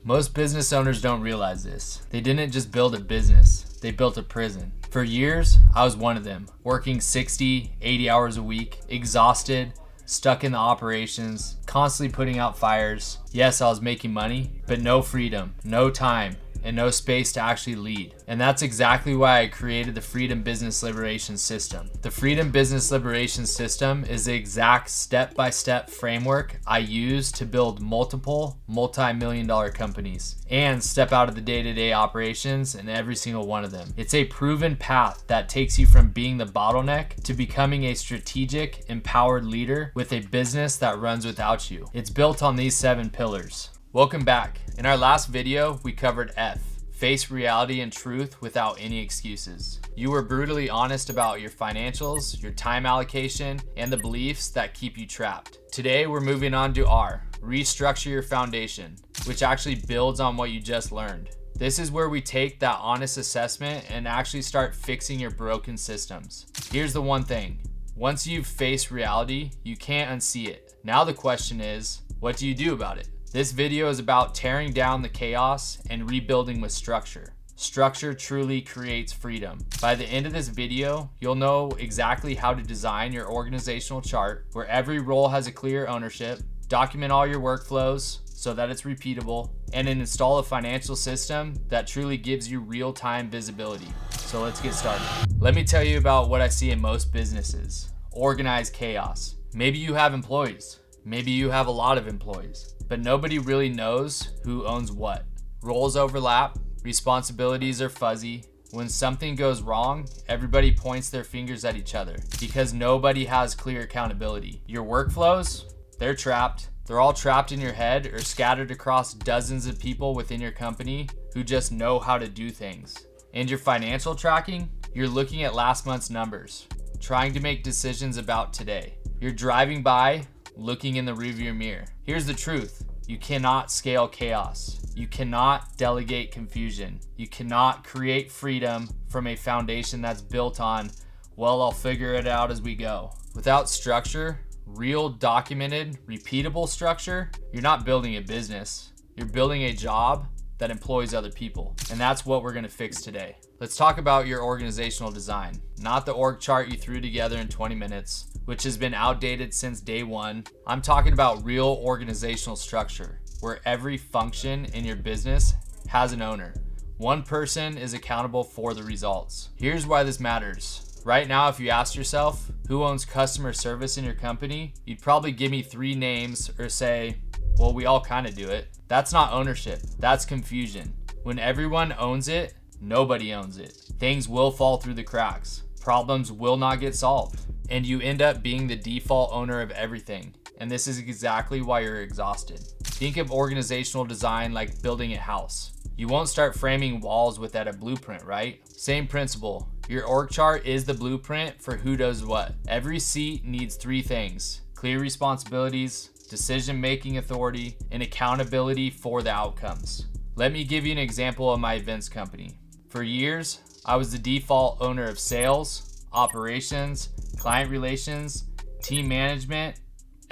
Most business owners don't realize this. They didn't just build a business, they built a prison. For years, I was one of them, working 60, 80 hours a week, exhausted, stuck in the operations, constantly putting out fires. Yes, I was making money, but no freedom, no time, and no space to actually lead. And that's exactly why I created the Freedom Business Liberation System. The Freedom Business Liberation System is the exact step-by-step framework I use to build multiple multi-million-dollar companies and step out of the day-to-day operations in every single one of them. It's a proven path that takes you from being the bottleneck to becoming a strategic, empowered leader with a business that runs without you. It's built on these 7 pillars. Welcome back. In our last video, we covered F, face reality and truth without any excuses. You were brutally honest about your financials, your time allocation, and the beliefs that keep you trapped. Today, we're moving on to R, restructure your foundation, which actually builds on what you just learned. This is where we take that honest assessment and actually start fixing your broken systems. Here's the one thing. Once you've faced reality, you can't unsee it. Now the question is, what do you do about it? This video is about tearing down the chaos and rebuilding with structure. Structure truly creates freedom. By the end of this video, you'll know exactly how to design your organizational chart where every role has a clear ownership, document all your workflows so that it's repeatable, and then install a financial system that truly gives you real-time visibility. So let's get started. Let me tell you about what I see in most businesses. Organized chaos. Maybe you have employees. Maybe you have a lot of employees. But nobody really knows who owns what. Roles overlap, responsibilities are fuzzy. When something goes wrong, everybody points their fingers at each other because nobody has clear accountability. Your workflows, they're trapped. They're all trapped in your head or scattered across dozens of people within your company who just know how to do things. And your financial tracking, you're looking at last month's numbers, trying to make decisions about today. You're driving by, looking in the rearview mirror. Here's the truth. You cannot scale chaos. You cannot delegate confusion. You cannot create freedom from a foundation that's built on, well, I'll figure it out as we go. Without structure, real documented, repeatable structure, you're not building a business. You're building a job that employs other people. And that's what we're gonna fix today. Let's talk about your organizational design, not the org chart you threw together in 20 minutes, which has been outdated since day one. I'm talking about real organizational structure, where every function in your business has an owner. One person is accountable for the results. Here's why this matters. Right now, if you ask yourself, who owns customer service in your company? You'd probably give me 3 names or say, well, we all kind of do it. That's not ownership, that's confusion. When everyone owns it, nobody owns it. Things will fall through the cracks. Problems will not get solved. And you end up being the default owner of everything. And this is exactly why you're exhausted. Think of organizational design like building a house. You won't start framing walls without a blueprint, right? Same principle. Your org chart is the blueprint for who does what. Every seat needs 3 things: clear responsibilities, decision-making authority, and accountability for the outcomes. Let me give you an example of my events company. For years, I was the default owner of sales, operations, client relations, team management,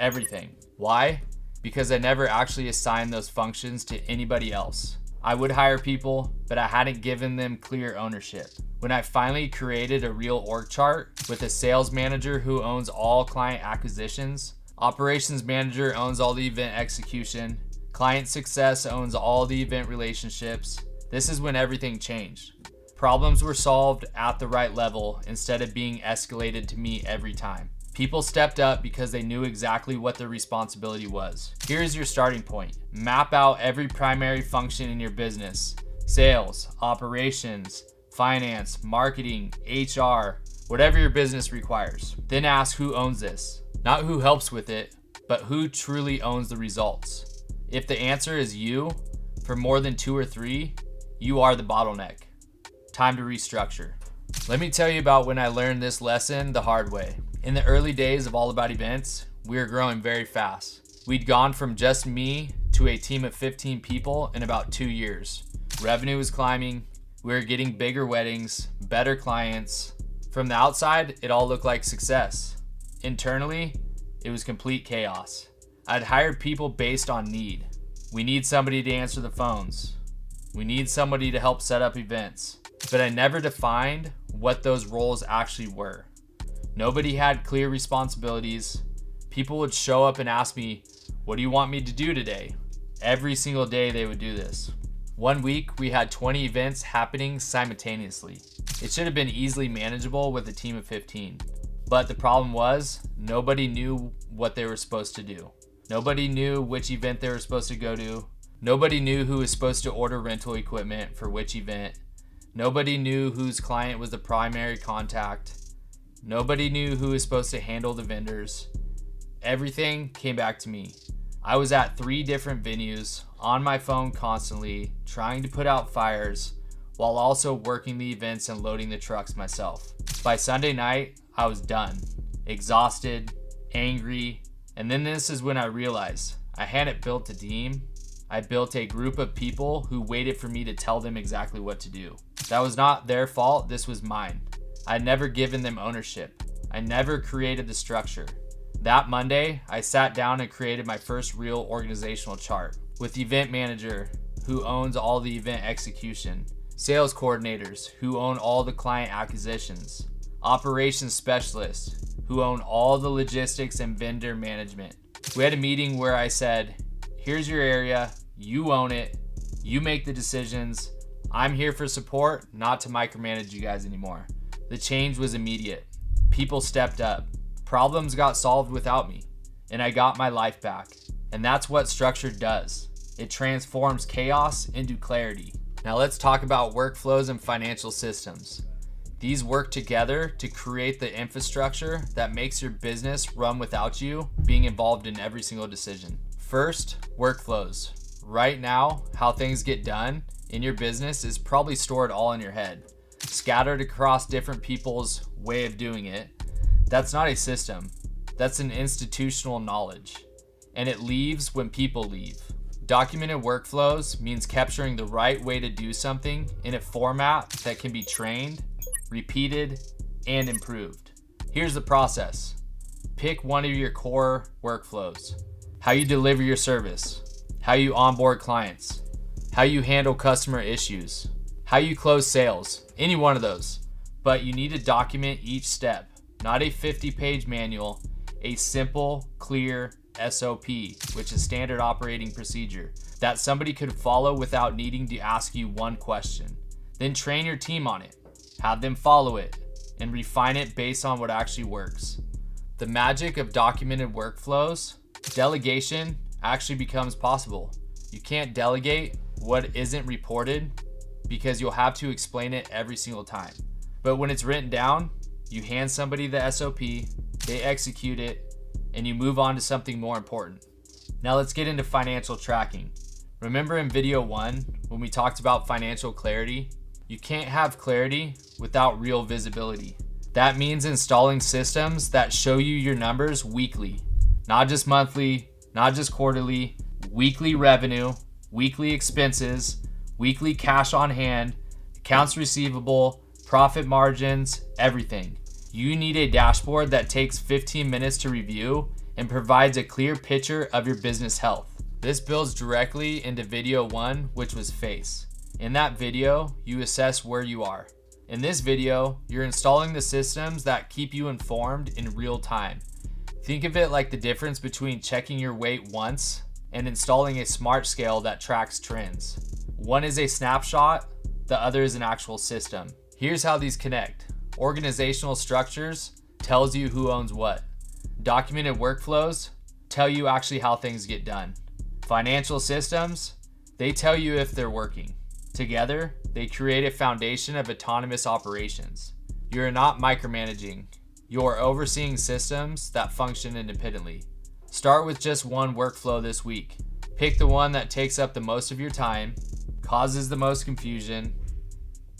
everything. Why? Because I never actually assigned those functions to anybody else. I would hire people, but I hadn't given them clear ownership. When I finally created a real org chart with a sales manager who owns all client acquisitions, operations manager owns all the event execution, client success owns all the event relationships, this is when everything changed. Problems were solved at the right level instead of being escalated to me every time. People stepped up because they knew exactly what their responsibility was. Here's your starting point. Map out every primary function in your business: sales, operations, finance, marketing, HR, whatever your business requires. Then ask who owns this. Not who helps with it, but who truly owns the results. If the answer is you, for more than 2 or 3, you are the bottleneck. Time to restructure. Let me tell you about when I learned this lesson the hard way. In the early days of All About Events, we were growing very fast. We'd gone from just me to a team of 15 people in about 2 years. Revenue was climbing. We were getting bigger weddings, better clients. From the outside, it all looked like success. Internally, it was complete chaos. I'd hired people based on need. We need somebody to answer the phones. We need somebody to help set up events. But I never defined what those roles actually were. Nobody had clear responsibilities. People would show up and ask me, "What do you want me to do today?" Every single day they would do this. One week we had 20 events happening simultaneously. It should have been easily manageable with a team of 15. But the problem was, nobody knew what they were supposed to do. Nobody knew which event they were supposed to go to. Nobody knew who was supposed to order rental equipment for which event. Nobody knew whose client was the primary contact. Nobody knew who was supposed to handle the vendors. Everything came back to me. I was at 3 different venues, on my phone constantly, trying to put out fires, while also working the events and loading the trucks myself. By Sunday night, I was done, exhausted, angry, and then this is when I realized I hadn't built a team. I built a group of people who waited for me to tell them exactly what to do. That was not their fault, this was mine. I'd never given them ownership. I never created the structure. That Monday, I sat down and created my first real organizational chart with the event manager who owns all the event execution, sales coordinators who own all the client acquisitions, operations specialists who own all the logistics and vendor management. We had a meeting where I said, "Here's your area, you own it, you make the decisions. I'm here for support, not to micromanage you guys anymore." The change was immediate. People stepped up. Problems got solved without me, and I got my life back. And that's what structure does. It transforms chaos into clarity. Now let's talk about workflows and financial systems. These work together to create the infrastructure that makes your business run without you being involved in every single decision. First, workflows. Right now, how things get done in your business is probably stored all in your head, scattered across different people's way of doing it. That's not a system. That's an institutional knowledge. And it leaves when people leave. Documented workflows means capturing the right way to do something in a format that can be trained, repeated, and improved. Here's the process. Pick one of your core workflows. How you deliver your service. How you onboard clients. How you handle customer issues. How you close sales. Any one of those. But you need to document each step. Not a 50-page manual, a simple, clear SOP, which is standard operating procedure, that somebody could follow without needing to ask you one question. Then train your team on it, have them follow it, and refine it based on what actually works. The magic of documented workflows, delegation actually becomes possible. You can't delegate what isn't reported because you'll have to explain it every single time. But when it's written down, you hand somebody the SOP, they execute it, and you move on to something more important. Now let's get into financial tracking. Remember in video 1, when we talked about financial clarity? You can't have clarity without real visibility. That means installing systems that show you your numbers weekly, not just monthly, not just quarterly, weekly revenue, weekly expenses, weekly cash on hand, accounts receivable, profit margins, everything. You need a dashboard that takes 15 minutes to review and provides a clear picture of your business health. This builds directly into video 1, which was face. In that video, you assess where you are. In this video, you're installing the systems that keep you informed in real time. Think of it like the difference between checking your weight once and installing a smart scale that tracks trends. One is a snapshot, the other is an actual system. Here's how these connect. Organizational structures tells you who owns what. Documented workflows tell you actually how things get done. Financial systems, they tell you if they're working. Together, they create a foundation of autonomous operations. You're not micromanaging. You're overseeing systems that function independently. Start with just one workflow this week. Pick the one that takes up the most of your time, causes the most confusion,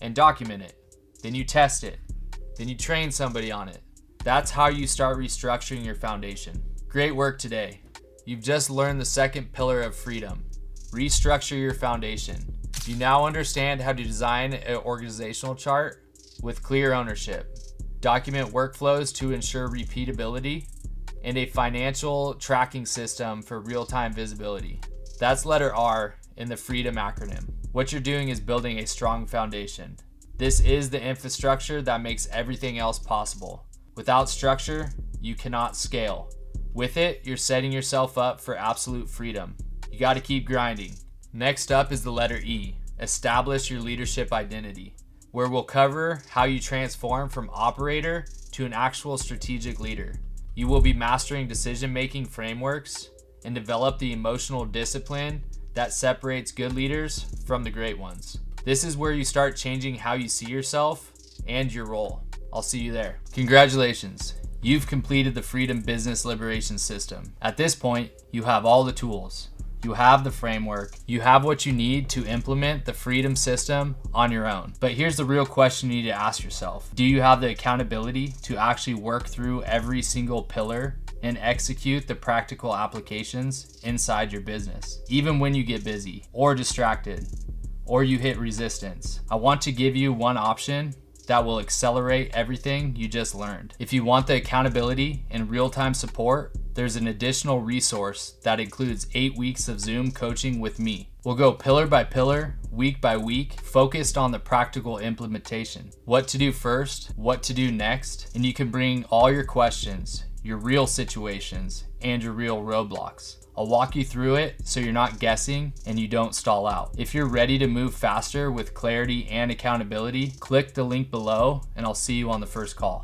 and document it. Then you test it. Then you train somebody on it. That's how you start restructuring your foundation. Great work today. You've just learned the second pillar of freedom. Restructure your foundation. You now understand how to design an organizational chart with clear ownership, document workflows to ensure repeatability, and a financial tracking system for real-time visibility. That's letter R in the Freedom acronym. What you're doing is building a strong foundation. This is the infrastructure that makes everything else possible. Without structure, you cannot scale. With it, you're setting yourself up for absolute freedom. You got to keep grinding. Next up is the letter E. Establish your leadership identity, where we'll cover how you transform from operator to an actual strategic leader. You will be mastering decision-making frameworks and develop the emotional discipline that separates good leaders from the great ones. This is where you start changing how you see yourself and your role. I'll see you there. Congratulations. You've completed the Freedom Business Liberation System. At this point, you have all the tools. You have the framework. You have what you need to implement the Freedom System on your own. But here's the real question you need to ask yourself. Do you have the accountability to actually work through every single pillar and execute the practical applications inside your business, even when you get busy or distracted or you hit resistance? I want to give you one option that will accelerate everything you just learned. If you want the accountability and real-time support, there's an additional resource that includes 8 weeks of Zoom coaching with me. We'll go pillar by pillar, week by week, focused on the practical implementation. What to do first, what to do next, and you can bring all your questions, your real situations, and your real roadblocks. I'll walk you through it so you're not guessing and you don't stall out. If you're ready to move faster with clarity and accountability, click the link below and I'll see you on the first call.